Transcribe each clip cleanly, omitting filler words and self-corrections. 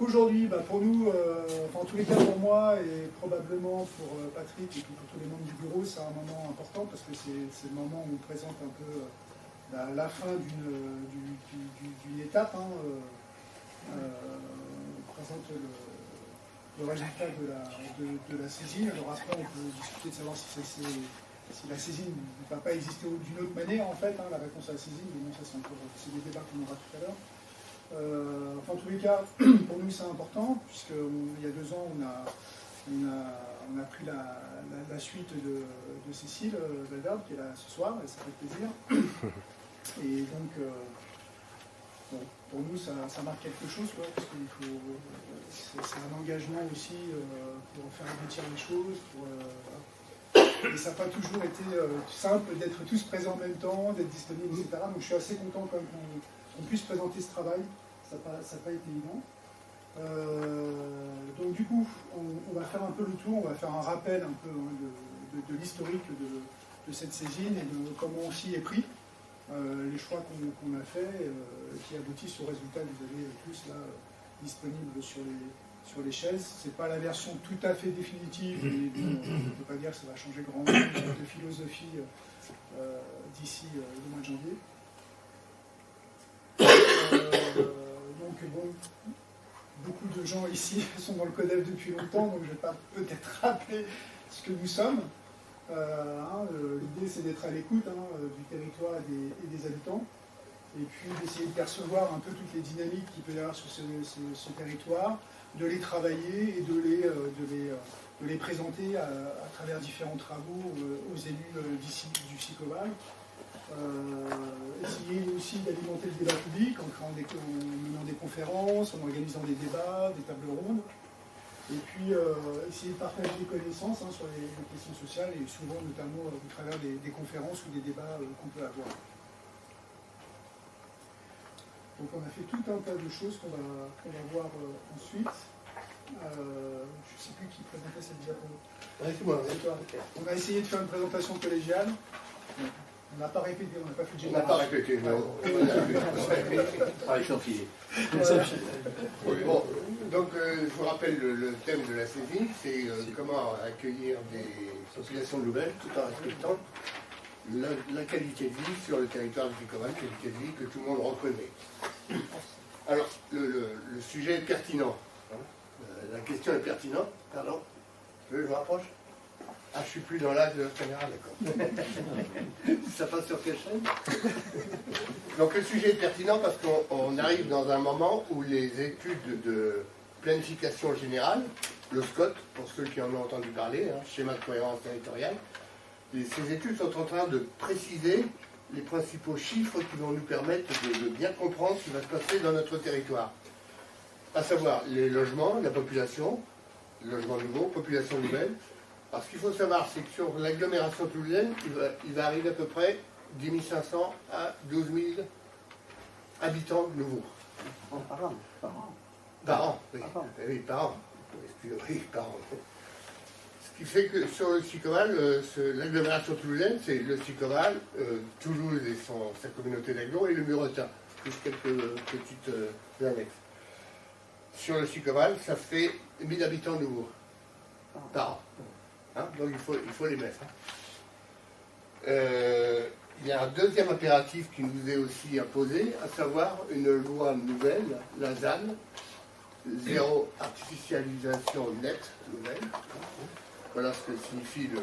aujourd'hui, pour nous, enfin, en tous les cas pour moi et probablement pour Patrick et puis pour tous les membres du bureau, c'est un moment important parce que c'est le moment où on présente un peu la fin d'une étape. Hein, on présente le résultat de la saisine. Alors après, on peut discuter de savoir si la saisine ne va pas exister d'une autre manière, en fait, hein, la réponse à la saisine, mais bon, ça c'est des débats qu'on aura tout à l'heure. Enfin, en tous les cas, pour nous c'est important, puisqu'il y a 2 ans, on a pris la suite de Cécile Valverde, qui est là ce soir, et ça fait plaisir. Et donc, bon, pour nous, ça marque quelque chose, quoi, parce que c'est un engagement aussi pour faire aboutir les choses. Et ça n'a pas toujours été simple d'être tous présents en même temps, d'être disponibles, etc. Donc je suis assez content quand même qu'on puisse présenter ce travail. Ça n'a pas été évident. Donc du coup, on va faire un peu le tour, on va faire un rappel un peu de l'historique de cette saisine et de comment on s'y est pris. Les choix qu'on a faits qui aboutissent au résultat que vous avez tous là disponibles sur les chaises. Ce n'est pas la version tout à fait définitive, mais bon, on ne peut pas dire que ça va changer grand chose de philosophie d'ici le mois de janvier. Donc bon, beaucoup de gens ici sont dans le CODEF depuis longtemps, donc je ne vais pas peut-être rappeler ce que nous sommes. L'idée c'est d'être à l'écoute du territoire et des habitants, et puis d'essayer de percevoir un peu toutes les dynamiques qu'il peut y avoir sur ce territoire, de les travailler et de les présenter à travers différents travaux aux élus du SICOVAL. Essayer aussi d'alimenter le débat public en menant des conférences, en organisant des débats, des tables rondes. Et puis essayer de partager des connaissances sur les questions sociales et souvent notamment au travers des conférences ou des débats qu'on peut avoir. Donc on a fait tout un tas de choses qu'on va voir ensuite. Je ne sais plus qui présentait cette diapo. C'est moi. On a essayé de faire une présentation collégiale. On n'a pas répété, on n'a pas fait de général. On n'a pas répété, non. Avec Jean-Philippe. Bon, donc je vous rappelle le thème de la saisine, c'est comment accueillir des populations nouvelles tout en respectant la qualité de vie sur le territoire du SICOVAL, qualité de vie que tout le monde reconnaît. Alors, le sujet est pertinent. La question est pertinente. Pardon, je me rapproche. Ah, je suis plus dans l'âge de la caméra, d'accord. Ça passe sur quelle chaîne? Donc le sujet est pertinent parce qu'on arrive dans un moment où les études de planification générale, le SCOT, pour ceux qui en ont entendu parler, schéma de cohérence territoriale, ces études sont en train de préciser les principaux chiffres qui vont nous permettre de bien comprendre ce qui va se passer dans notre territoire. À savoir les logements, la population, logements nouveaux, population nouvelle. Alors ce qu'il faut savoir, c'est que sur l'agglomération toulousaine, il va arriver à peu près 10 500 à 12 000 habitants nouveaux. Par an. Par an, oui. Oui, par an. Oui, par an. Ce qui fait que sur le SICOVAL, l'agglomération toulousaine, c'est le SICOVAL, Toulouse et sa communauté d'agglo et le Muretin, plus quelques petites annexes. Sur le SICOVAL, ça fait 1000 habitants nouveaux par an. Donc il faut les mettre. Il y a un deuxième impératif qui nous est aussi imposé, à savoir une loi nouvelle, la ZAN, zéro artificialisation nette nouvelle. Voilà ce que signifie le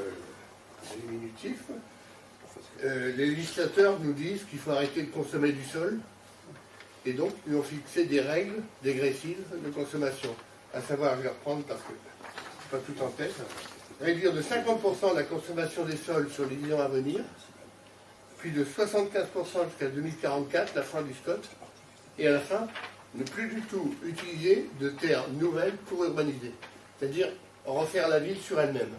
diminutif. Les législateurs nous disent qu'il faut arrêter de consommer du sol, et donc ils ont fixé des règles dégressives de consommation. À savoir, je vais reprendre parce que je n'ai pas tout en tête. Réduire de 50% la consommation des sols sur les 10 ans à venir, puis de 75% jusqu'à 2044, la fin du SCOT, et à la fin, ne plus du tout utiliser de terres nouvelles pour urbaniser. C'est-à-dire refaire la ville sur elle-même.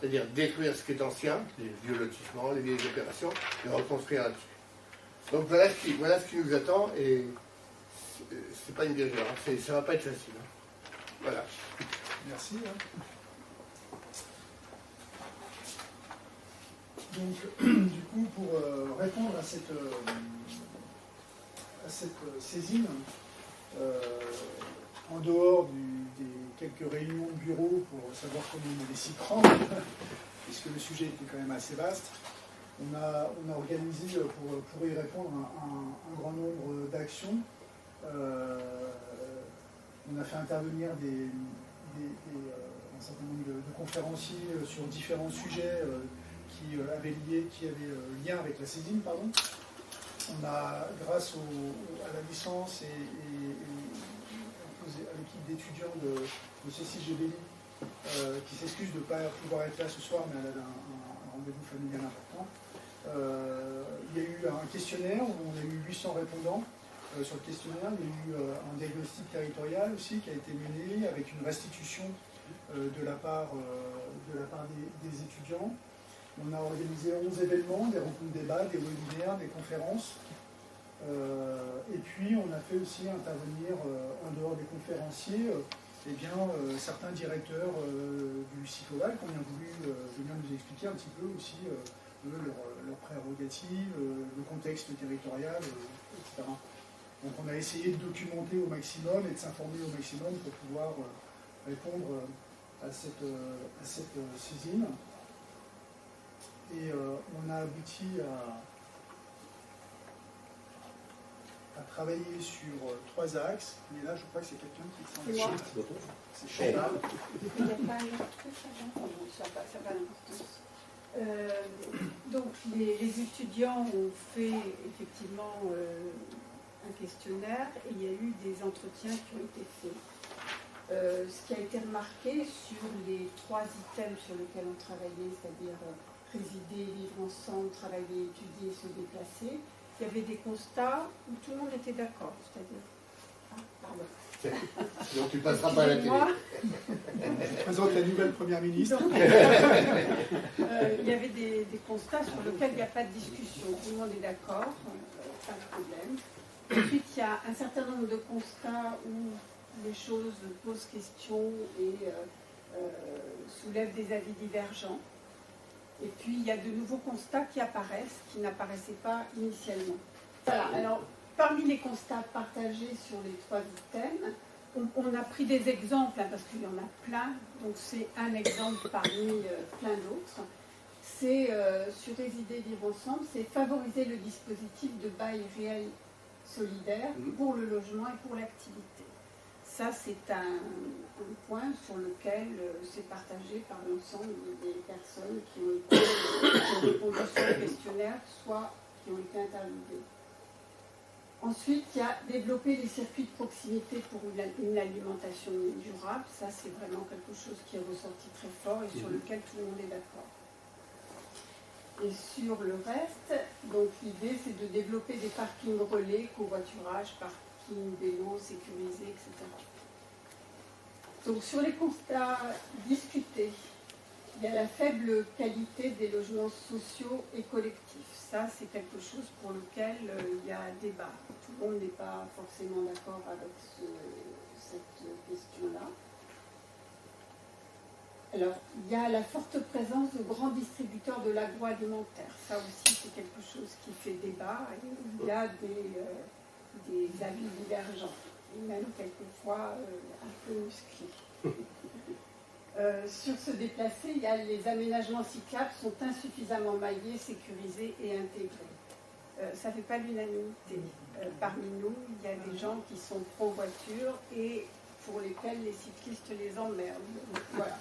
C'est-à-dire détruire ce qui est ancien, les vieux lotissements, les vieilles opérations, et reconstruire là-dessus. Donc voilà ce qui nous attend, et c'est pas une gageure, ça ne va pas être facile. Voilà. Merci. Donc, du coup, pour répondre à cette saisine, en dehors des quelques réunions de bureau pour savoir comment on allait s'y prendre, puisque le sujet était quand même assez vaste, on a organisé, pour y répondre, un grand nombre d'actions. On a fait intervenir un certain nombre de conférenciers sur différents sujets qui avaient lien avec la saisine, pardon. On a, grâce à la licence et à l'équipe d'étudiants de Cécile Gebelli, qui s'excuse de ne pas pouvoir être là ce soir, mais elle a un rendez-vous familial important. Il y a eu un questionnaire où on a eu 800 répondants. Sur le questionnaire, il y a eu un diagnostic territorial aussi qui a été mené avec une restitution de la part des étudiants. On a organisé 11 événements, des rencontres débats, des webinaires, des conférences. Et puis on a fait aussi intervenir, en dehors des conférenciers, certains directeurs du CICOVAL qui ont bien voulu venir nous expliquer un petit peu aussi leurs prérogatives, le contexte territorial, etc. Donc on a essayé de documenter au maximum et de s'informer au maximum pour pouvoir répondre à cette saisine. Et on a abouti à travailler sur 3 axes. Mais là, je crois que c'est quelqu'un qui s'en est. C'est Chantal. Il n'y a pas un autre truc avant. Ça n'a pas d'importance. Donc les étudiants ont fait effectivement un questionnaire et il y a eu des entretiens qui ont été faits. Ce qui a été remarqué sur les 3 items sur lesquels on travaillait, c'est-à-dire résider, vivre ensemble, travailler, étudier, se déplacer, il y avait des constats où tout le monde était d'accord, c'est-à-dire... Ah, pardon. Donc tu passeras pas à la télé. Je présente la nouvelle première ministre. Donc, il y avait des constats sur lesquels il n'y a pas de discussion. Tout le monde est d'accord, pas de problème. Ensuite, il y a un certain nombre de constats où les choses posent question et soulèvent des avis divergents. Et puis, il y a de nouveaux constats qui apparaissent, qui n'apparaissaient pas initialement. Voilà, alors, parmi les constats partagés sur les 3 items, on a pris des exemples, hein, parce qu'il y en a plein, donc c'est un exemple parmi plein d'autres. C'est, sur résider, vivre ensemble, c'est favoriser le dispositif de bail réel solidaire pour le logement et pour l'activité. Ça, c'est un point sur lequel c'est partagé par l'ensemble des personnes qui ont répondu sur le questionnaire, soit qui ont été interviewées. Ensuite, il y a développer les circuits de proximité pour une alimentation durable. Ça, c'est vraiment quelque chose qui est ressorti très fort et sur lequel tout le monde est d'accord. Et sur le reste, donc l'idée, c'est de développer des parkings relais, covoiturage, parking vélo, sécurisé, etc. Donc sur les constats discutés, il y a la faible qualité des logements sociaux et collectifs. Ça, c'est quelque chose pour lequel il y a un débat. Tout le monde n'est pas forcément d'accord avec cette question-là. Alors, il y a la forte présence de grands distributeurs de l'agroalimentaire. Ça aussi, c'est quelque chose qui fait débat. Et il y a des avis divergents, et même quelquefois un peu musclés. Sur se déplacer, il y a les aménagements cyclables sont insuffisamment maillés, sécurisés et intégrés. Ça ne fait pas l'unanimité. Parmi nous, il y a des gens qui sont pro-voiture et pour lesquels les cyclistes les emmerdent. Voilà.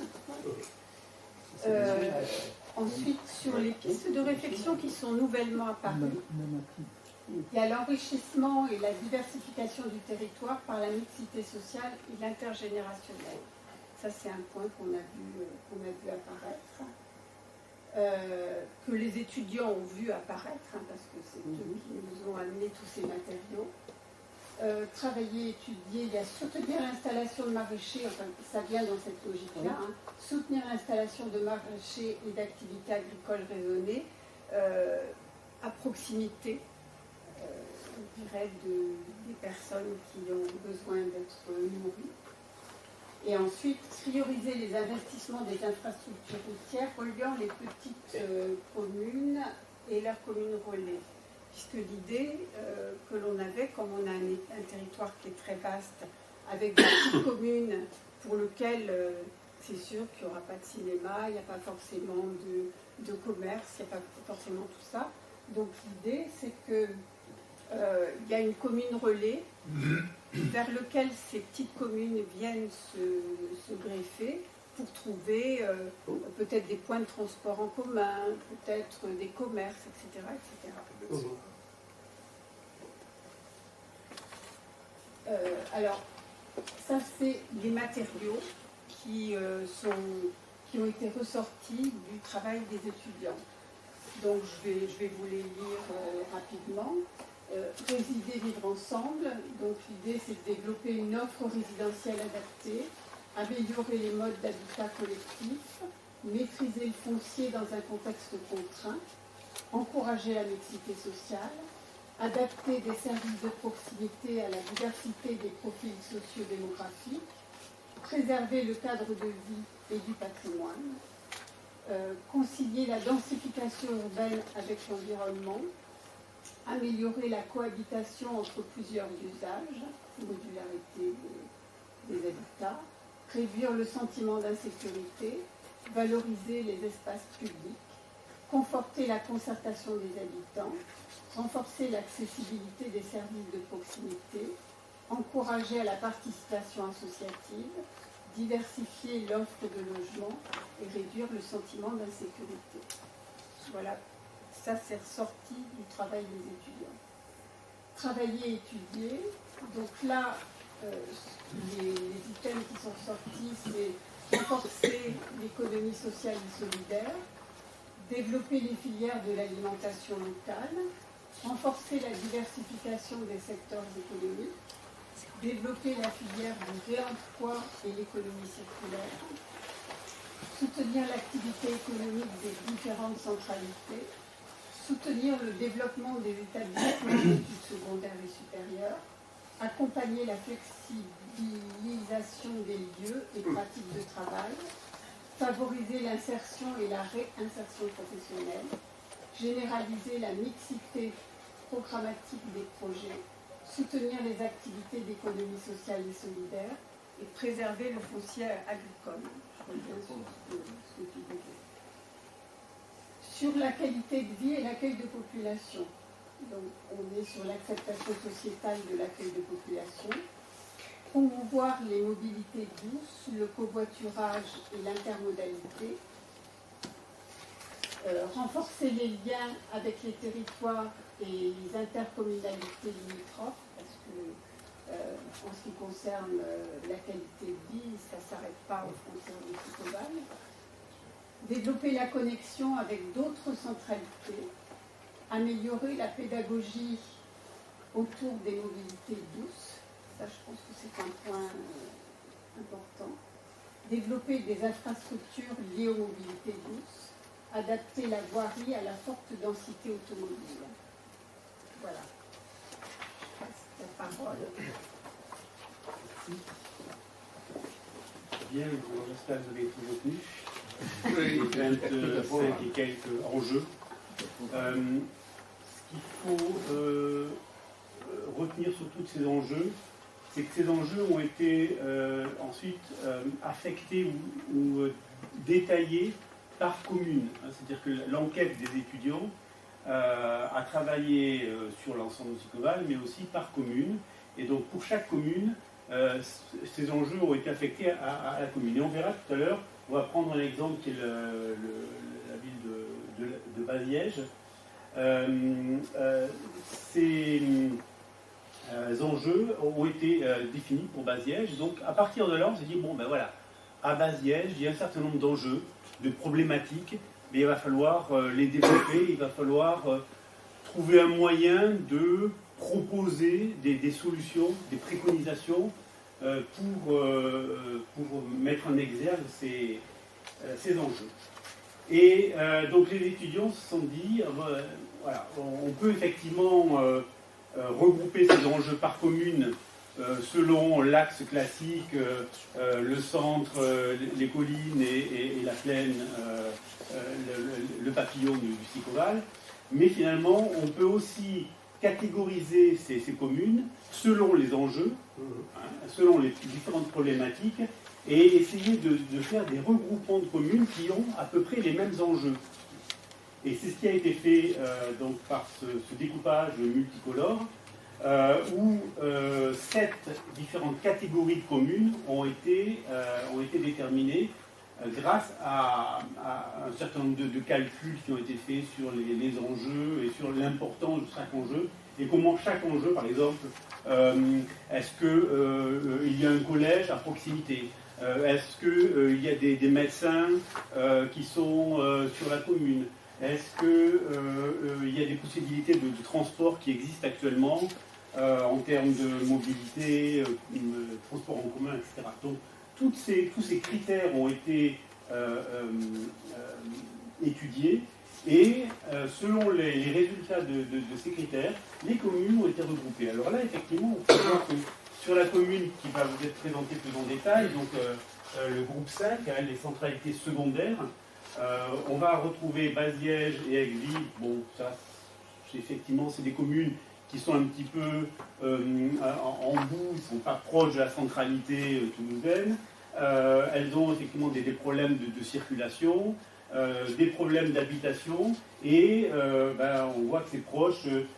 Ensuite, sur les pistes de réflexion qui sont nouvellement apparues, il y a l'enrichissement et la diversification du territoire par la mixité sociale et l'intergénérationnel. Ça, c'est un point qu'on a vu apparaître, que les étudiants ont vu apparaître, hein, parce que c'est eux qui nous ont amené tous ces matériaux. Travailler, étudier, il y a soutenir l'installation de maraîchers, enfin ça vient dans cette logique-là, hein, soutenir l'installation de maraîchers et d'activités agricoles raisonnées à proximité, je dirais, des personnes qui ont besoin d'être nourries. Et ensuite, prioriser les investissements des infrastructures routières reliant les petites communes et leurs communes relais. Puisque l'idée que l'on avait, comme on a un territoire qui est très vaste, avec des petites communes pour lesquelles c'est sûr qu'il n'y aura pas de cinéma, il n'y a pas forcément de commerce, il n'y a pas forcément tout ça. Donc l'idée, c'est que il y a une commune relais vers lequel ces petites communes viennent se greffer pour trouver peut-être des points de transport en commun, peut-être des commerces, etc. etc. Alors, ça c'est les matériaux qui ont été ressortis du travail des étudiants. Donc je vais vous les lire rapidement. Résider, vivre ensemble. Donc l'idée c'est de développer une offre résidentielle adaptée, améliorer les modes d'habitat collectif, maîtriser le foncier dans un contexte contraint, encourager la mixité sociale, adapter des services de proximité à la diversité des profils socio-démographiques, préserver le cadre de vie et du patrimoine, concilier la densification urbaine avec l'environnement, améliorer la cohabitation entre plusieurs usages, modularité des habitats, réduire le sentiment d'insécurité, valoriser les espaces publics, conforter la concertation des habitants, renforcer l'accessibilité des services de proximité, encourager à la participation associative, diversifier l'offre de logement et réduire le sentiment d'insécurité. Voilà, ça c'est ressorti du travail des étudiants. Travailler et étudier, donc là, les items qui sont sortis, c'est renforcer l'économie sociale et solidaire, développer les filières de l'alimentation locale, renforcer la diversification des secteurs économiques, développer la filière du réemploi et l'économie circulaire, soutenir l'activité économique des différentes centralités, soutenir le développement des établissements d'études secondaires et supérieures, accompagner la flexibilisation des lieux et pratiques de travail, favoriser l'insertion et la réinsertion professionnelle, généraliser la mixité programmatique des projets, soutenir les activités d'économie sociale et solidaire et préserver le foncier agricole. Je reviens sur ce que tu disais. Sur la qualité de vie et l'accueil de population. Donc, on est sur l'acceptation sociétale de l'accueil de population. Promouvoir les mobilités douces, le covoiturage et l'intermodalité. Renforcer les liens avec les territoires et les intercommunalités limitrophes, parce que en ce qui concerne la qualité de vie, ça ne s'arrête pas aux frontières du Sicoval. Développer la connexion avec d'autres centralités, améliorer la pédagogie autour des mobilités douces, ça je pense que c'est un point important. Développer des infrastructures liées aux mobilités douces, adapter la voirie à la forte densité automobile. Voilà. Je passe la parole. Bien, j'espère que vous avez tout retenu. 25 et quelques enjeux. Ce qu'il faut retenir sur tous ces enjeux, c'est que ces enjeux ont été ensuite affectés ou détaillés par commune. C'est-à-dire que l'enquête des étudiants a travaillé sur l'ensemble du Sicoval, mais aussi par commune. Et donc pour chaque commune, ces enjeux ont été affectés à la commune. Et on verra tout à l'heure, on va prendre un exemple qui est la ville de Baziège. Ces enjeux ont été définis pour Baziège. Donc à partir de là, on s'est dit, bon ben voilà, à Baziège, il y a un certain nombre d'enjeux, de problématiques, mais il va falloir les développer, il va falloir trouver un moyen de proposer des solutions, des préconisations pour mettre en exergue ces enjeux. Et donc les étudiants se sont dit, voilà, on peut effectivement regrouper ces enjeux par commune selon l'axe classique, le centre, les collines et la plaine, le papillon du Sicoval. Mais finalement, on peut aussi catégoriser ces communes selon les enjeux selon les différentes problématiques, et essayer de faire des regroupements de communes qui ont à peu près les mêmes enjeux. Et c'est ce qui a été fait donc, par ce découpage multicolore, où 7 différentes catégories de communes ont été déterminées grâce à un certain nombre de calculs qui ont été faits sur les enjeux et sur l'importance de chaque enjeu, et comment chaque enjeu, par exemple, est-ce qu'il y a un collège à proximité, est-ce qu'il y a des médecins qui sont sur la commune, est-ce qu'il y a des possibilités de transport qui existent actuellement en termes de mobilité, transport en commun, etc. Donc, tous ces critères ont été étudiés, et selon les résultats de ces critères, les communes ont été regroupées. Alors là, effectivement, on peut voir que sur la commune qui va vous être présentée plus en détail, donc le groupe 5, les centralités secondaires, on va retrouver Baziège et Aigueville. Bon, ça, effectivement, c'est des communes qui sont un petit peu en bout, ils ne sont pas proches de la centralité toulousaine. Elles ont effectivement des problèmes de circulation, des problèmes d'habitation, et on voit que c'est proche du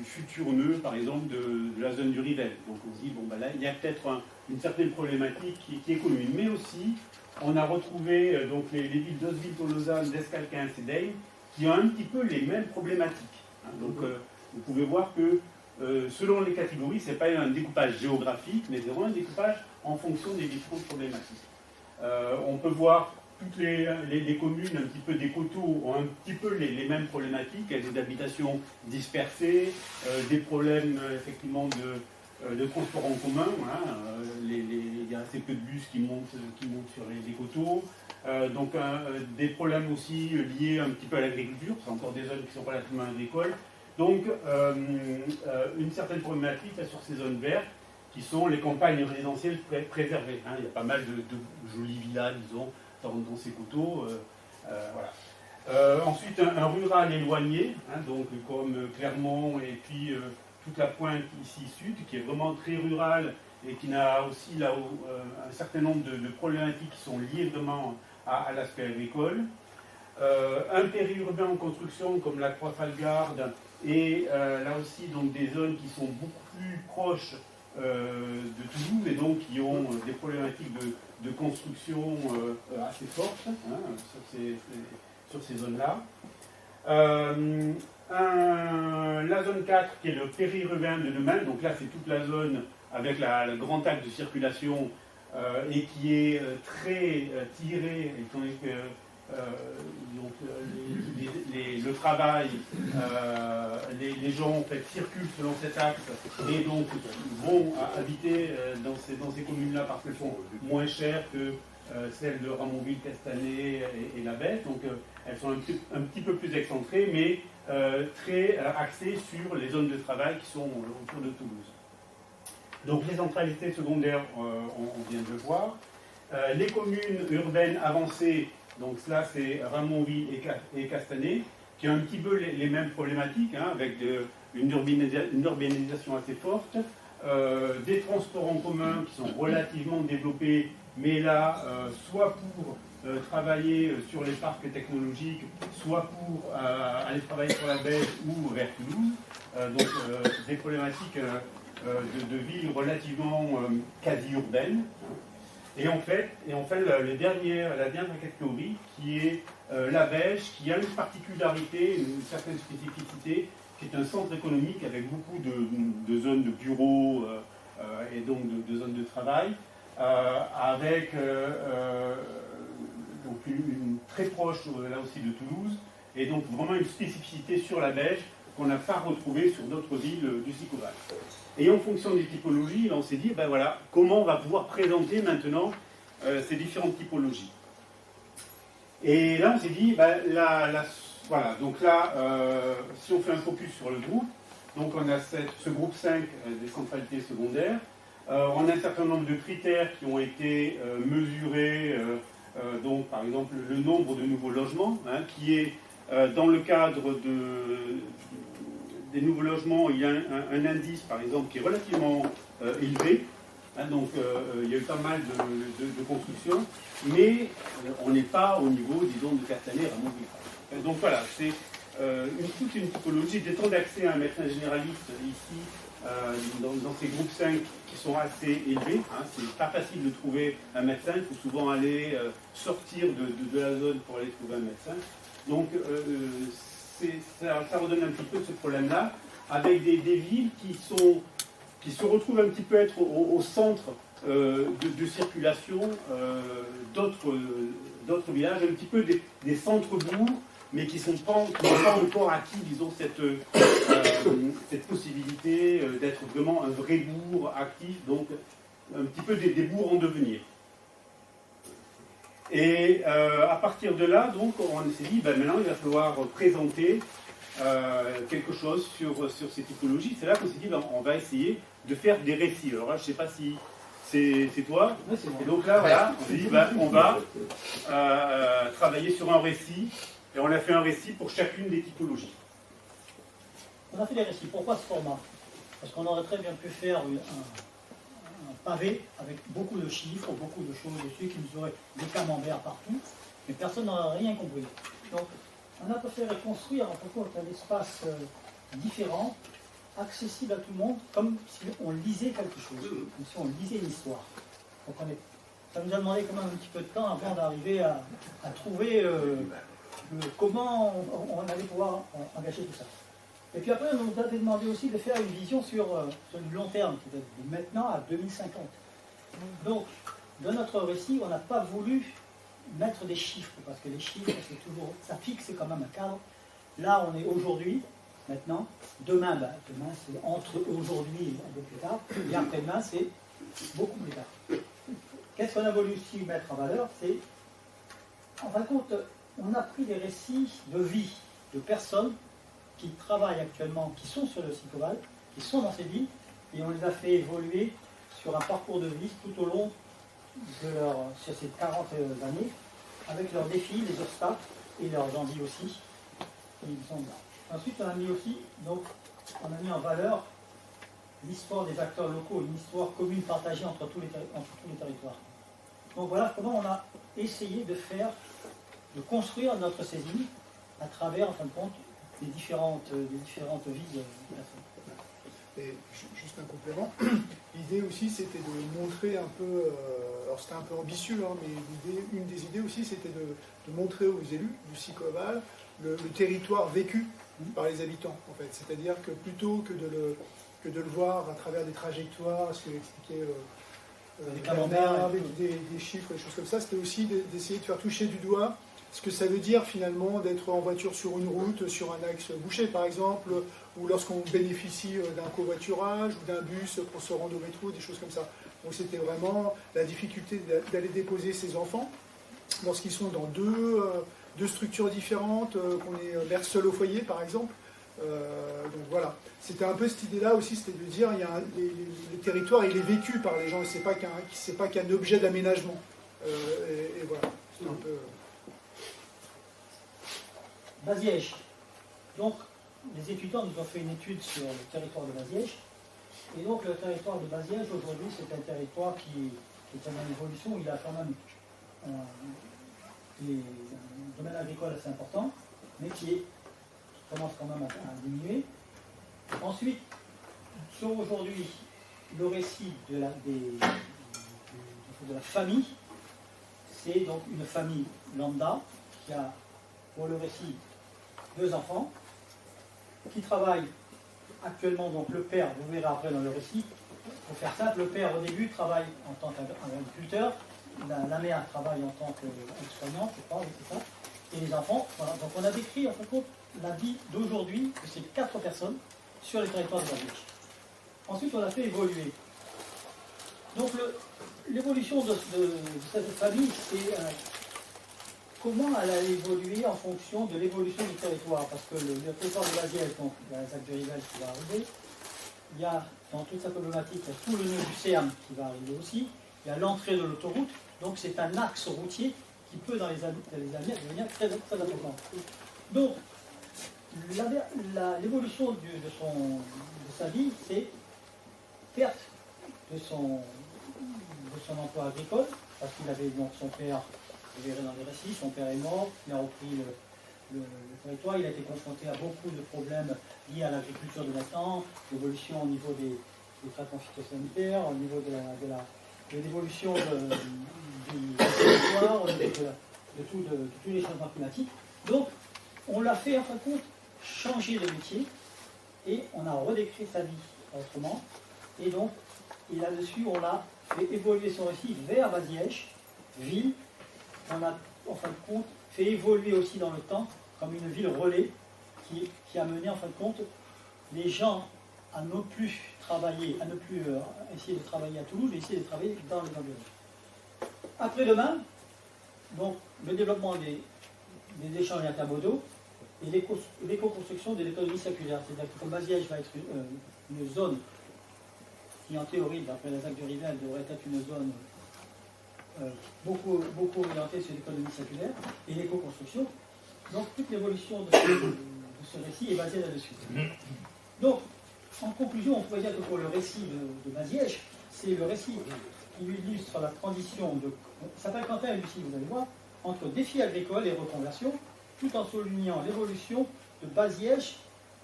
futur nœud, par exemple, de la zone du Rivel. Donc on se dit, bon, là, il y a peut-être une certaine problématique qui est commune. Mais aussi, on a retrouvé donc, les villes d'Oswil, Tolosa, d'Escalquin et d'Eyne, qui ont un petit peu les mêmes problématiques. Donc vous pouvez voir que selon les catégories, ce n'est pas un découpage géographique, mais c'est vraiment un découpage en fonction des différentes problématiques. On peut voir toutes les communes un petit peu des coteaux ont un petit peu les mêmes problématiques, avec des habitations dispersées, des problèmes effectivement de transport en commun. Il y a assez peu de bus qui montent sur les coteaux. Donc des problèmes aussi liés un petit peu à l'agriculture, c'est encore des zones qui sont relativement agricoles. Donc une certaine problématique là, sur ces zones vertes, qui sont les campagnes résidentielles préservées. Il y a pas mal de jolies villas, disons, dans ces coteaux. Voilà. Ensuite, un rural éloigné, donc comme Clermont et puis toute la pointe ici sud, qui est vraiment très rural et qui a aussi là un certain nombre de problématiques qui sont liées vraiment à l'aspect agricole. Un périurbain en construction comme la Croix-Falgarde, et là aussi donc des zones qui sont beaucoup plus proches de Toulouse, et donc qui ont des problématiques de construction assez fortes sur ces zones-là. La zone 4 qui est le périurbain de demain, donc là c'est toute la zone avec le grand axe de circulation et qui est très tiré, étant donné que le travail, les gens en fait, circulent selon cet axe et donc vont habiter dans ces communes-là parce qu'elles sont moins chères que celles de Ramonville, Castanet et La Bête. Donc elles sont un petit peu plus excentrées, mais très axées sur les zones de travail qui sont autour de Toulouse. Donc les centralités secondaires, on vient de le voir. Les communes urbaines avancées, donc là c'est Ramonville et Castanet, qui ont un petit peu les mêmes problématiques, avec une urbanisation assez forte, des transports en commun qui sont relativement développés, mais là, soit pour travailler sur les parcs technologiques, soit pour aller travailler sur la Belge ou vers Toulouse. Donc des problématiques de villes relativement quasi urbaines. Et en fait la dernière catégorie, qui est la Belge, qui a une particularité, une certaine spécificité, qui est un centre économique avec beaucoup de zones de bureaux et donc de zones de travail, avec donc une très proche là aussi de Toulouse, et donc vraiment une spécificité sur la Belge qu'on n'a pas retrouvée sur d'autres villes du Sicoval. Et en fonction des typologies, on s'est dit, ben voilà, comment on va pouvoir présenter maintenant ces différentes typologies. Et là, on s'est dit, ben, voilà, donc là, si on fait un focus sur le groupe, donc on a ce groupe 5 des centralités secondaires, on a un certain nombre de critères qui ont été mesurés, donc par exemple le nombre de nouveaux logements, qui est dans le cadre des nouveaux logements, il y a un indice, par exemple, qui est relativement élevé. Hein, donc, il y a eu pas mal de constructions, mais on n'est pas au niveau, disons, de Castaner à Montbéliard. Donc voilà, c'est toute une typologie. Des temps d'accès à un médecin généraliste ici, dans ces groupes 5 qui sont assez élevés. Hein, c'est pas facile de trouver un médecin, il faut souvent aller sortir de la zone pour aller trouver un médecin. Donc ça redonne un petit peu ce problème-là, avec des villes qui se retrouvent un petit peu être au centre de circulation d'autres villages, un petit peu des centres-bourgs, mais qui n'ont pas encore acquis, disons, cette possibilité d'être vraiment un vrai bourg actif, donc un petit peu des bourgs en devenir. Et à partir de là, donc, on s'est dit, ben, maintenant, il va falloir présenter quelque chose sur ces typologies. C'est là qu'on s'est dit, ben, on va essayer de faire des récits. Alors là, je ne sais pas si c'est toi. Oui, c'est moi. Et donc là, voilà, on s'est dit, ben, on va travailler sur un récit. Et on a fait un récit pour chacune des typologies. On a fait des récits. Pourquoi ce format? Parce qu'on aurait très bien pu faire un pavé avec beaucoup de chiffres, beaucoup de choses dessus qui nous auraient des camemberts partout, mais personne n'aurait rien compris. Donc, on a préféré construire en fait un espace différent, accessible à tout le monde, comme si on lisait quelque chose, comme si on lisait une histoire. Donc ça nous a demandé quand même un petit peu de temps avant d'arriver à trouver comment on allait pouvoir engager tout ça. Et puis après, on nous avait demandé aussi de faire une vision sur du long terme, c'est-à-dire de maintenant à 2050. Donc, dans notre récit, on n'a pas voulu mettre des chiffres, parce que les chiffres, c'est toujours, ça fixe quand même un cadre. Là, on est aujourd'hui, maintenant. Demain, demain c'est entre aujourd'hui et un peu plus tard. Et après-demain, c'est beaucoup plus tard. Qu'est-ce qu'on a voulu aussi mettre en valeur? C'est, en fin de compte, on a pris des récits de vie de personnes qui travaillent actuellement, qui sont sur le Sicoval, qui sont dans ces villes, et on les a fait évoluer sur un parcours de vie tout au long de sur ces 40 années, avec leurs défis, les obstacles et leurs envies aussi. Et ils sont là. Ensuite, on a mis aussi, donc, on a mis en valeur l'histoire des acteurs locaux, une histoire commune partagée entre tous les territoires. Donc voilà comment on a essayé de construire notre saisine à travers, en fin de compte, des différentes vies de la saison. Et juste un complément, l'idée aussi c'était de montrer un peu, alors c'était un peu ambitieux, hein, mais une des idées aussi c'était de montrer aux élus du Sicoval le territoire vécu par les habitants en fait. C'est-à-dire que plutôt que de le voir à travers des trajectoires, ce que expliquait avec des chiffres, des choses comme ça, c'était aussi d'essayer de faire toucher du doigt ce que ça veut dire finalement d'être en voiture sur une route, sur un axe bouché par exemple, ou lorsqu'on bénéficie d'un covoiturage ou d'un bus pour se rendre au métro, des choses comme ça. Donc c'était vraiment la difficulté d'aller déposer ses enfants lorsqu'ils sont dans deux structures différentes, qu'on est mère seule au foyer par exemple. Donc voilà, c'était un peu cette idée-là aussi, c'était de dire le territoire il est vécu par les gens et c'est pas qu'un objet d'aménagement. Et voilà, c'est un peu. Baziège. Donc, les étudiants nous ont fait une étude sur le territoire de Baziège. Et donc, le territoire de Baziège, aujourd'hui, c'est un territoire qui est en évolution. Il a quand même un domaine agricole assez important, mais qui commence quand même à diminuer. Ensuite, sur aujourd'hui, le récit de la famille, c'est donc une famille lambda qui a, pour le récit, 2 enfants, qui travaillent actuellement, donc le père, vous verrez après dans le récit, pour faire simple, le père au début travaille en tant qu'agriculteur, la mère travaille en tant qu'aide-soignante, je crois, c'est ça, et les enfants, voilà. Donc on a décrit en fait la vie d'aujourd'hui de ces 4 personnes sur les territoires de Baziège. Ensuite on a fait évoluer. Donc l'évolution de cette famille, c'est comment elle a évolué en fonction de l'évolution du territoire, parce que le territoire de Baziège, donc il y a Zac de Rivel qui va arriver, il y a dans toute sa problématique, il y a tout le nœud du Céam qui va arriver aussi, il y a l'entrée de l'autoroute, donc c'est un axe routier qui peut dans les années devenir très, très important. Donc, l'évolution de sa vie, c'est perte de son emploi agricole, parce qu'il avait donc son père, vous verrez dans les récits, son père est mort, il a repris le territoire, il a été confronté à beaucoup de problèmes liés à l'agriculture de l'instant, l'évolution au niveau des traitements phytosanitaires, au niveau de l'évolution du territoire, au niveau de tous les changements climatiques. Donc, on l'a fait, en fin de compte, changer de métier et on a redécrit sa vie autrement. Et donc, et là-dessus, on a fait évoluer son récit vers Baziège, ville. On a, en fin de compte, fait évoluer aussi dans le temps comme une ville relais qui a mené, en fin de compte, les gens à ne plus travailler, à ne plus essayer de travailler à Toulouse, mais essayer de travailler dans les environs. Après-demain, donc, le développement des échanges intermodaux et l'éco-construction de l'économie circulaire. C'est-à-dire que comme Baziège va être une zone qui, en théorie, d'après les actes du Rivel, devrait être une zone beaucoup orientée sur l'économie circulaire et l'éco-construction, donc toute l'évolution de ce récit est basée là-dessus. Donc, en conclusion, on pourrait dire que pour le récit de Baziège, c'est le récit qui illustre la transition ça s'appelle Quentin et Lucie, vous allez voir, entre défis agricoles et reconversion, tout en soulignant l'évolution de Baziège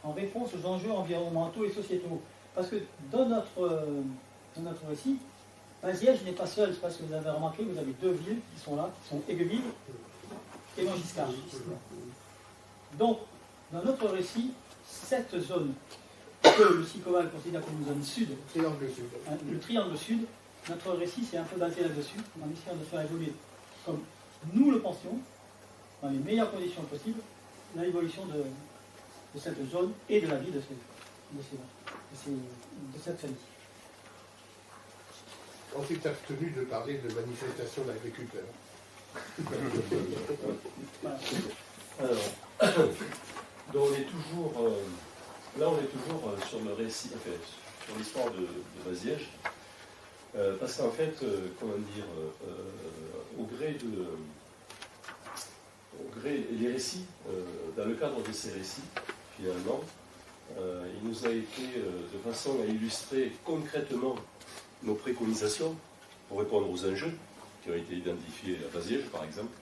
en réponse aux enjeux environnementaux et sociétaux. Parce que dans notre récit, Baziège n'est pas seul, parce que vous avez remarqué, vous avez deux villes qui sont là, qui sont Aigueville et Montgiscard. Donc, dans notre récit, cette zone que le Sicoval considère comme une zone sud, le triangle sud, notre récit s'est un peu basé là-dessus, en essayant de faire évoluer, comme nous le pensions, dans les meilleures conditions possibles, l'évolution de cette zone et de la vie de cette famille. On s'est abstenu de parler de manifestation d'agriculteurs. Voilà. Alors, donc on est toujours, là on est toujours sur le récit, enfin, sur l'histoire de Baziège, parce qu'en fait, comment dire, au gré des récits, dans le cadre de ces récits, finalement, il nous a été, de façon à illustrer concrètement nos préconisations pour répondre aux enjeux qui ont été identifiés à Baziège, par exemple,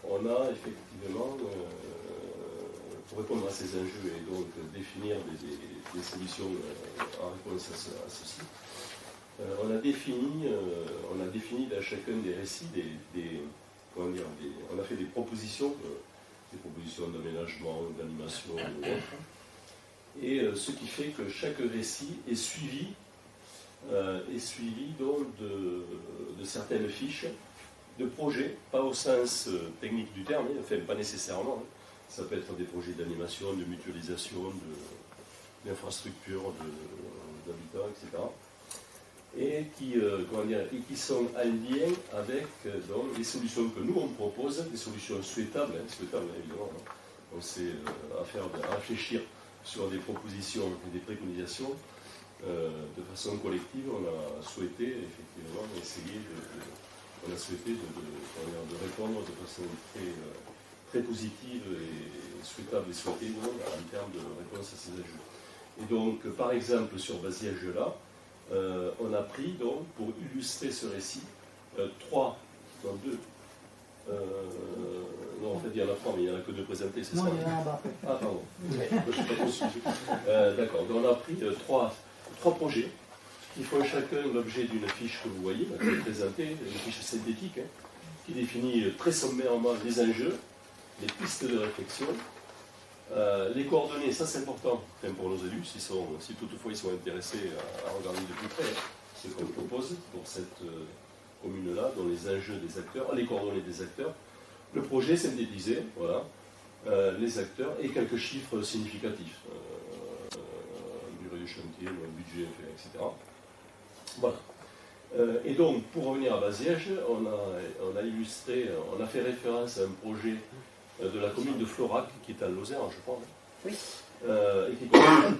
on a effectivement, pour répondre à ces enjeux et donc définir des solutions en réponse à ceci, on a défini dans chacun des récits on a fait des propositions d'aménagement, d'animation ou autre, et ce qui fait que chaque récit est suivi donc de certaines fiches de projets, pas au sens technique du terme, enfin pas nécessairement, ça peut être des projets d'animation, de mutualisation, d'infrastructures, d'habitat, etc. Et qui sont en lien avec donc, les solutions que nous on propose, des solutions souhaitables évidemment. Donc c'est à réfléchir sur des propositions et des préconisations de façon collective. On a souhaité effectivement essayer de répondre de façon très positive et souhaitable et souhaitée en termes de réponse à ces enjeux. Et donc par exemple sur Baziège là, on a pris donc pour illustrer ce récit non, en fait, il y en a trois, mais il n'y en a que deux présentés, c'est ça? Non, il y en a en bas. Ah, pardon. Je ne suis pas trop suivi. D'accord. Donc, on a pris trois projets qui font chacun l'objet d'une fiche que vous voyez, là, qui est présentée, une fiche synthétique, qui définit très sommairement les enjeux, les pistes de réflexion, les coordonnées, ça c'est important, même pour nos élus, si toutefois ils sont intéressés à regarder de plus près ce qu'on propose pour cette commune-là, dans les enjeux des acteurs, les coordonnées des acteurs, le projet synthétisé, voilà, les acteurs et quelques chiffres significatifs, durée du chantier, le budget, etc. Voilà. Et donc, pour revenir à Baziège, on a illustré, on a fait référence à un projet de la commune de Florac, qui est à Lozère, je crois, oui. Et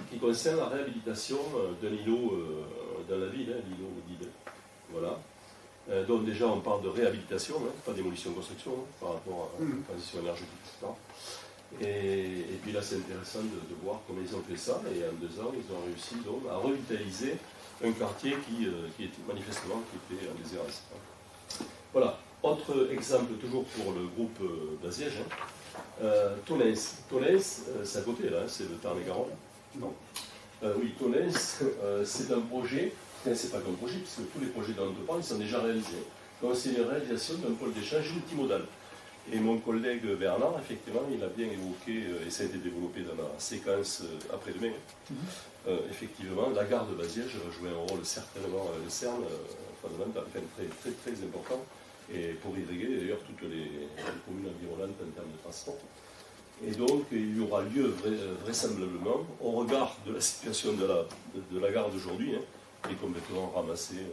qui concerne la réhabilitation d'un îlot dans la ville, l'îlot d'Ide. Voilà. Donc déjà, on parle de réhabilitation, pas démolition-construction, par rapport à la transition énergétique, etc. Et puis là, c'est intéressant de voir comment ils ont fait ça. Et en 2 ans, ils ont réussi donc à revitaliser un quartier qui était manifestement qui était en déshérence. Voilà. Autre exemple, toujours pour le groupe Baziège, Tonnes. Tonnes, c'est à côté, là, c'est le Tarn-et-Garonne. Non. Oui, Tonnes, c'est un projet, c'est pas qu'un projet, puisque tous les projets dont on parle, ils sont déjà réalisés. Donc c'est une réalisation d'un pôle d'échange multimodal. Et mon collègue Bernard, effectivement, il a bien évoqué, et ça a été développé dans la séquence après-demain, effectivement, la gare de Baziège va jouer un rôle certainement le CERN, fondamental, très, très, très important, et pour irriguer d'ailleurs toutes les communes environnantes en termes de transport. Et donc, il y aura lieu vraisemblablement, au regard de la situation de la gare d'aujourd'hui, qui est complètement ramassée,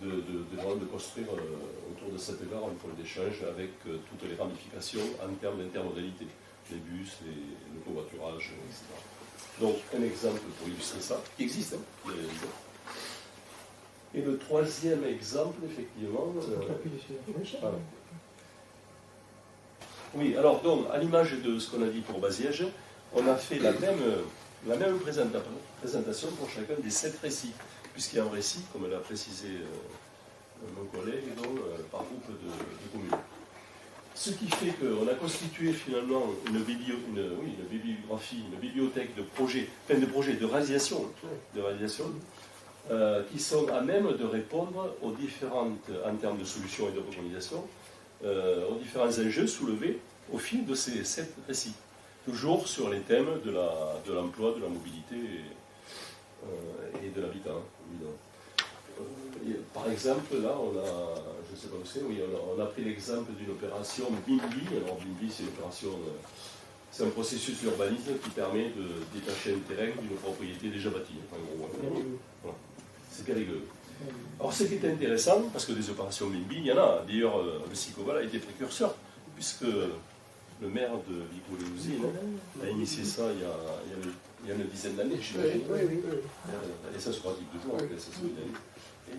de construire autour de cette gare un pôle d'échange avec toutes les ramifications en termes d'intermodalité, les bus, le covoiturage, etc. Donc, un exemple pour illustrer ça, qui existe, qui est réalisé. Et le troisième exemple, effectivement... Oui, alors donc, à l'image de ce qu'on a dit pour Baziège, on a fait la même présentation pour chacun des 7 récits, puisqu'il y a un récit, comme l'a précisé mon collègue, donc, par groupe de communes. Ce qui fait qu'on a constitué finalement une bibliographie, une bibliothèque de projets, de réalisation, qui sont à même de répondre aux différentes, en termes de solutions et de recommandations, aux différents enjeux soulevés au fil de ces 7 récits. Toujours sur les thèmes de l'emploi, de la mobilité et de l'habitat. Par exemple, là, on a, je ne sais pas où c'est, oui, on a pris l'exemple d'une opération BIMBI. Alors BIMBI, c'est une opération, c'est un processus d'urbanisme qui permet de détacher un terrain d'une propriété déjà bâtie. En gros, voilà. C'est périlleux. Alors, ce qui est intéressant, parce que des opérations BIMBI, il y en a. D'ailleurs, le SICOVAL a été précurseur, puisque le maire de Vico-les-Ouzines a initié ça il y a une dizaine d'années, j'imagine. Et ça se pratique toujours,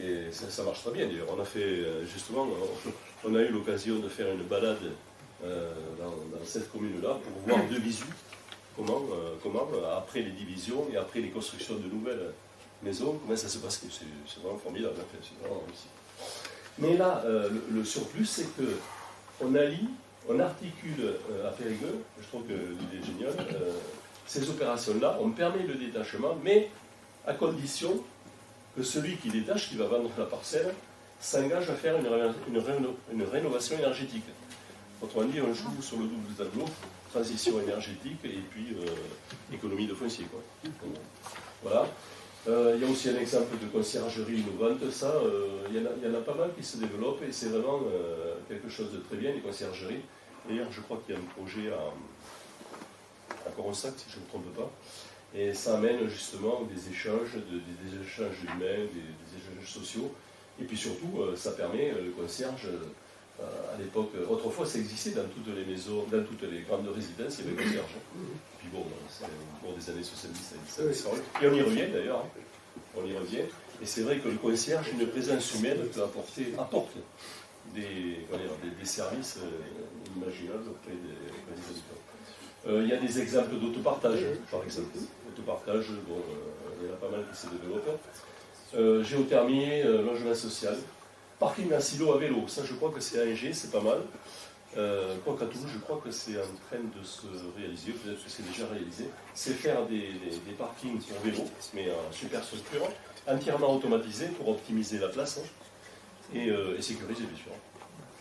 et ça marche très bien d'ailleurs. On a fait, justement, on a eu l'occasion de faire une balade dans cette commune-là pour voir de visu comment, après les divisions et après les constructions de nouvelles maisons, comment ça se passe. C'est vraiment formidable, en fait, c'est vraiment réussi. Mais là, le surplus, c'est qu'on articule à Périgueux, je trouve que l'idée est géniale, ces opérations-là, on permet le détachement, mais à condition que celui qui détache, qui va vendre la parcelle, s'engage à faire une rénovation énergétique. Autrement dit, on joue sur le double tableau, transition énergétique et puis économie de foncier. Quoi. Voilà. Il y a aussi un exemple de conciergerie innovante. Ça, il y en a pas mal qui se développent et c'est vraiment quelque chose de très bien, les conciergeries. D'ailleurs, je crois qu'il y a un projet à Coronsac, si je ne me trompe pas. Et ça amène justement des échanges humains, des échanges sociaux. Et puis surtout, ça permet, le concierge, à l'époque, autrefois ça existait dans toutes les maisons, dans toutes les grandes résidences, il y avait un concierge. Puis bon, au cours des années 70, ça a disparu. Et on y revient d'ailleurs, on y revient. Et c'est vrai que le concierge, une présence humaine, apporte des services inimaginables auprès des habitants. Il y a des exemples d'autopartage, par exemple. Autopartage, bon, il y en a pas mal qui se développent. Géothermie, logement social. Parking à silo à vélo, ça je crois que c'est à Angers, c'est pas mal. Quoiqu'à Toulouse, je crois que c'est en train de se réaliser, peut-être que c'est déjà réalisé. C'est faire des parkings pour vélo, mais en superstructure, entièrement automatisés pour optimiser la place et sécuriser, bien sûr.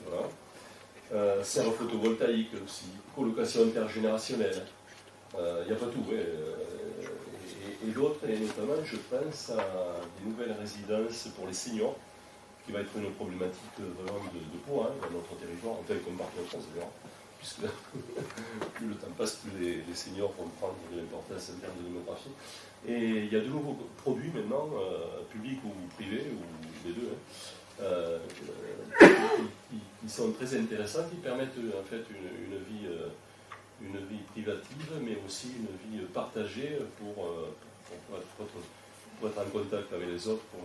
Voilà. Serre photovoltaïque aussi, colocation intergénérationnelle. Il n'y a pas tout. Et d'autres, et notamment, je pense à des nouvelles résidences pour les seniors, qui va être une problématique vraiment de poids dans notre territoire, en fait comme partout en France d'ailleurs, puisque plus le temps passe, plus les seniors vont prendre de l'importance en termes de démographie. Et il y a de nouveaux produits maintenant, publics ou privés, ou les deux, qui sont très intéressants, qui permettent en fait une vie privative, mais aussi une vie partagée pour être en contact avec les autres, pour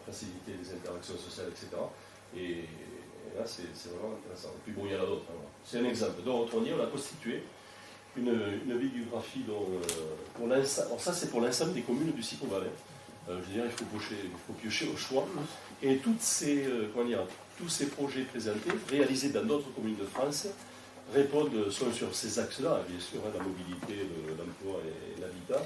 faciliter les interactions sociales, etc. Et là, c'est vraiment intéressant. Et puis bon, il y en a d'autres. Hein. C'est un exemple. Donc, autrement dit, on a constitué une biographie dont, pour l'instant, alors ça c'est pour l'ensemble des communes du Sico Val. Je veux dire, il faut piocher au choix. Et toutes ces, tous ces projets présentés, réalisés dans d'autres communes de France, répondent sur ces axes-là, bien sûr, hein, la mobilité, l'emploi et l'habitat.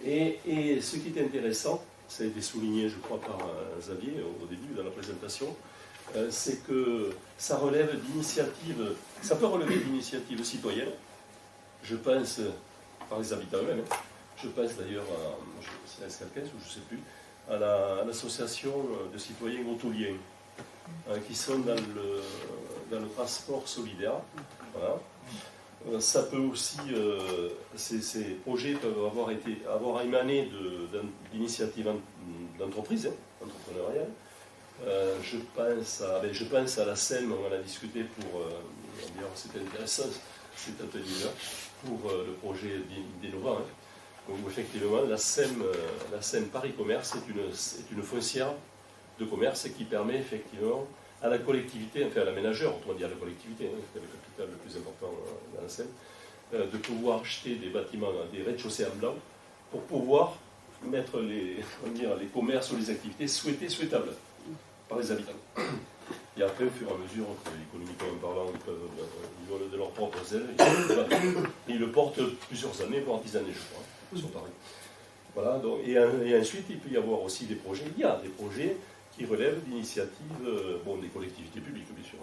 Et ce qui est intéressant, ça a été souligné, je crois, par Xavier au début dans la présentation, c'est que ça relève d'initiatives, ça peut relever d'initiatives citoyennes. Je pense, par les habitants eux-mêmes, hein. Je pense d'ailleurs à, c'est la SK15 ou je ne sais plus, à l'association de citoyens autoliens, qui sont dans le transport solidaire. Voilà. Ça peut aussi, ces projets peuvent avoir émané d'initiatives d'entreprises, hein, entrepreneuriales. Je pense à la SEM, on en a discuté pour, c'était intéressant cet atelier-là, pour le projet d'Innova. Hein. Donc effectivement, la SEM Paris Commerce est une foncière de commerce qui permet effectivement à la collectivité, enfin à l'aménageur, autrement dit à la collectivité, hein, qui est le capital le plus important dans la SEM, de pouvoir acheter des bâtiments, des rez-de-chaussée en blanc, pour pouvoir mettre les commerces ou les activités souhaitables par les habitants. Et après, au fur et à mesure, économiquement parlant, ils peuvent, au niveau de leurs propres ailes, ils le portent plusieurs années, voire 10 années, je crois, sur Paris. Voilà, donc, et ensuite, il peut y avoir aussi des projets, il y a des projets qui relèvent d'initiatives, des collectivités publiques, bien sûr.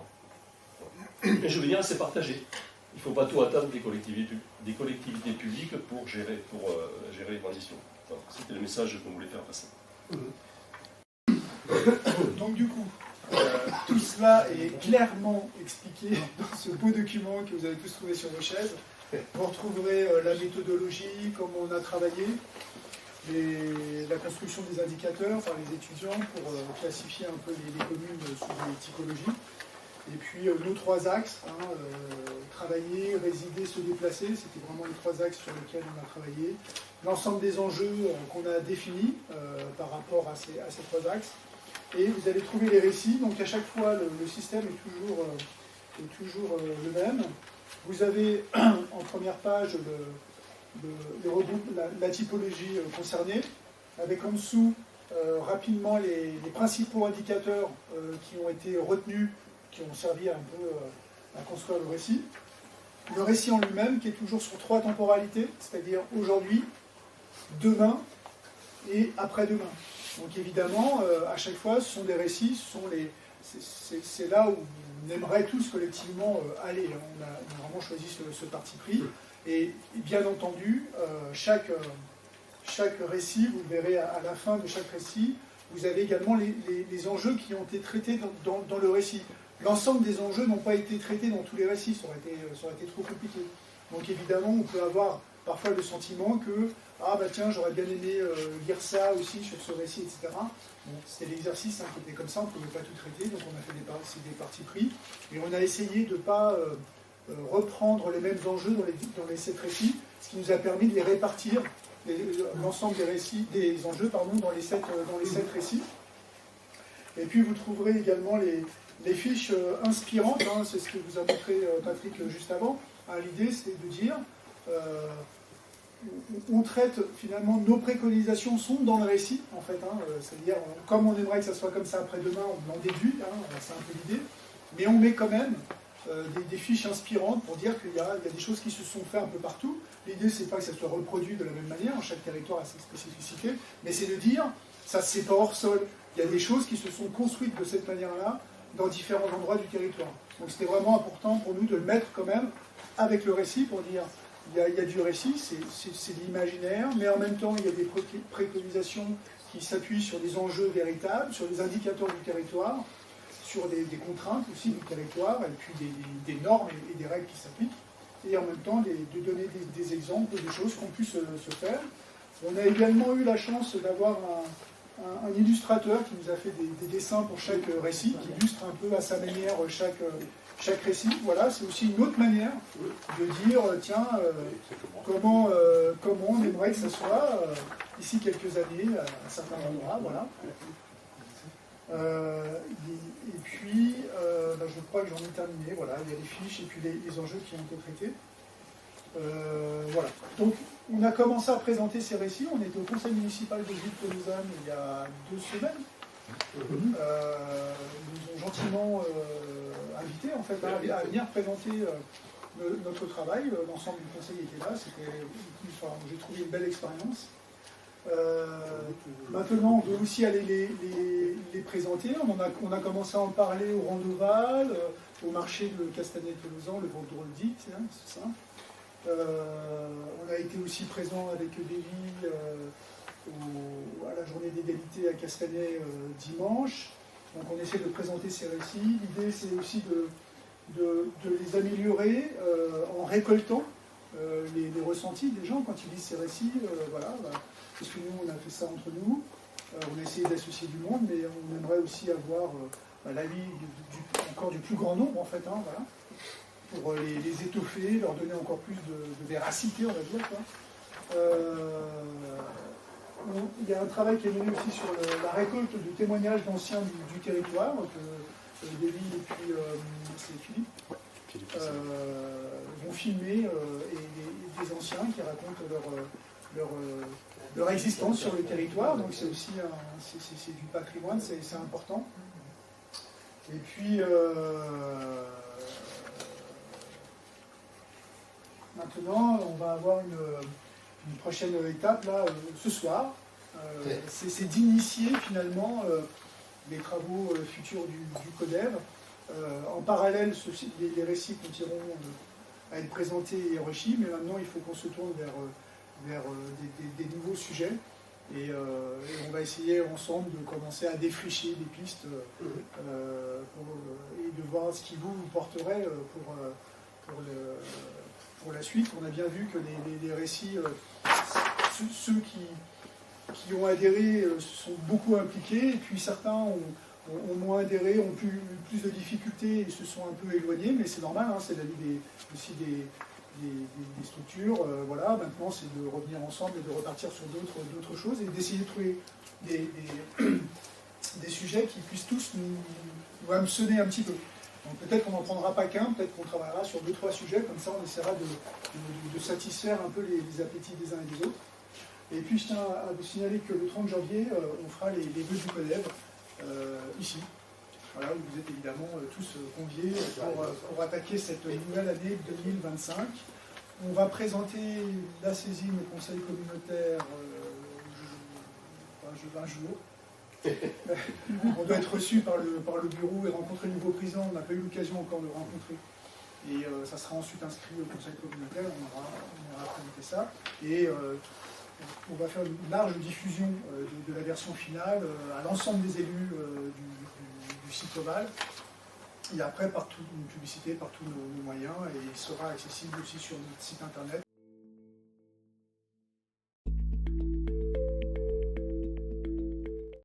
Mais je veux dire, c'est partagé. Il ne faut pas tout attendre des collectivités publiques pour gérer les transitions. C'était le message qu'on voulait faire passer. Donc du coup, tout cela est clairement expliqué dans ce beau document que vous avez tous trouvé sur vos chaises. Vous retrouverez la méthodologie, comment on a travaillé, la construction des indicateurs par les étudiants pour classifier un peu les communes sous des typologies. Et puis nos 3 axes, travailler, résider, se déplacer, c'était vraiment les 3 axes sur lesquels on a travaillé. L'ensemble des enjeux qu'on a définis par rapport à ces 3 axes. Et vous allez trouver les récits, donc à chaque fois le système est toujours le même. Vous avez en première page la typologie concernée, avec en dessous rapidement les principaux indicateurs qui ont été retenus, qui ont servi un peu à construire le récit. Le récit en lui-même qui est toujours sur 3 temporalités, c'est-à-dire aujourd'hui, demain et après-demain. Donc évidemment, à chaque fois, ce sont des récits, c'est là où on aimerait tous collectivement aller. On a vraiment choisi ce parti pris. Et bien entendu, chaque récit, vous le verrez à la fin de chaque récit, vous avez également les enjeux qui ont été traités dans le récit. L'ensemble des enjeux n'ont pas été traités dans tous les récits, ça aurait été trop compliqué. Donc évidemment, on peut avoir parfois le sentiment que j'aurais bien aimé lire ça aussi sur ce récit, etc. Bon, c'était l'exercice qui était comme ça, on ne pouvait pas tout traiter, donc on a fait des partis pris. Et on a essayé de ne pas reprendre les mêmes enjeux dans les 7 récits, ce qui nous a permis de les répartir, l'ensemble des enjeux dans les 7 récits. Et puis vous trouverez également les fiches inspirantes, hein, c'est ce que vous a montré Patrick juste avant. L'idée c'est de dire on traite finalement, nos préconisations sont dans le récit en fait, hein, c'est-à-dire comme on aimerait que ça soit comme ça après-demain, on en déduit, hein, c'est un peu l'idée, mais on met quand même des fiches inspirantes pour dire qu'il y a des choses qui se sont faites un peu partout. L'idée c'est pas que ça soit reproduit de la même manière, chaque territoire a ses spécificités, mais c'est de dire ça c'est pas hors sol, il y a des choses qui se sont construites de cette manière-là dans différents endroits du territoire. Donc c'était vraiment important pour nous de le mettre quand même avec le récit pour dire il y a du récit, c'est de l'imaginaire, mais en même temps il y a des préconisations qui s'appuient sur des enjeux véritables, sur des indicateurs du territoire, sur des contraintes aussi du territoire, et puis des normes et des règles qui s'appliquent, et en même temps de donner des exemples de choses qu'on puisse se faire. On a également eu la chance d'avoir un illustrateur qui nous a fait des dessins pour chaque récit, qui illustre un peu à sa manière chaque récit. Voilà, c'est aussi une autre manière de dire, tiens, comment on aimerait que ça soit ici quelques années, à certains endroits, voilà. Et puis, crois que j'en ai terminé. Voilà, il y a les fiches et puis les enjeux qui ont été traités. Voilà. Donc, on a commencé à présenter ces récits. On était au conseil municipal de Ville de Lausanne il y a 2 semaines. Ils nous ont gentiment invités en fait, à venir présenter notre travail. L'ensemble du conseil était là. J'ai trouvé une belle expérience. Maintenant, on veut aussi aller les présenter. On a commencé à en parler au Randoval, au marché de Castanet-Lausanne, le vendredi, c'est ça. On a été aussi présent avec Davy à la journée d'égalité à Castanet dimanche. Donc on essaie de présenter ces récits. L'idée c'est aussi de les améliorer en récoltant les ressentis des gens quand ils lisent ces récits. Voilà, parce que nous on a fait ça entre nous. On a essayé d'associer du monde, mais on aimerait aussi avoir l'avis encore du plus grand nombre en fait. Voilà, pour les étoffer, leur donner encore plus de véracité, on va dire. Il y a un travail qui est mené aussi sur la récolte de témoignages d'anciens du territoire. Donc, Davy et puis c'est Philippe vont filmer des anciens qui racontent leur existence sur le territoire. Donc c'est aussi c'est du patrimoine, c'est important. Et puis maintenant, on va avoir une prochaine étape là, ce soir. C'est d'initier finalement les travaux futurs du CODEV. En parallèle, les récits continueront à être présentés et enrichis, mais maintenant il faut qu'on se tourne vers des nouveaux sujets. Et on va essayer ensemble de commencer à défricher des pistes et de voir ce qui vous porterait pour la suite. On a bien vu que les récits, ceux qui ont adhéré se sont beaucoup impliqués, et puis certains ont moins adhéré, ont plus de difficultés et se sont un peu éloignés, mais c'est normal, c'est la vie aussi des structures. Voilà, maintenant c'est de revenir ensemble et de repartir sur d'autres choses et d'essayer de trouver des sujets qui puissent tous nous hameçonner un petit peu. Donc peut-être qu'on n'en prendra pas qu'un, peut-être qu'on travaillera sur 2-3 sujets, comme ça on essaiera de satisfaire un peu les appétits des uns et des autres. Et puis je tiens à vous signaler que le 30 janvier, on fera les vœux du CODEV ici. Voilà, vous êtes évidemment tous conviés pour attaquer cette nouvelle année 2025. On va présenter la saisine au conseil communautaire un jour. On doit être reçu par le bureau et rencontrer le nouveau président. On n'a pas eu l'occasion encore de le rencontrer. Et ça sera ensuite inscrit au conseil communautaire. On ira présenter ça. Et on va faire une large diffusion de la version finale à l'ensemble des élus du site Oval. Et après, partout, une publicité par tous nos moyens. Et il sera accessible aussi sur notre site internet.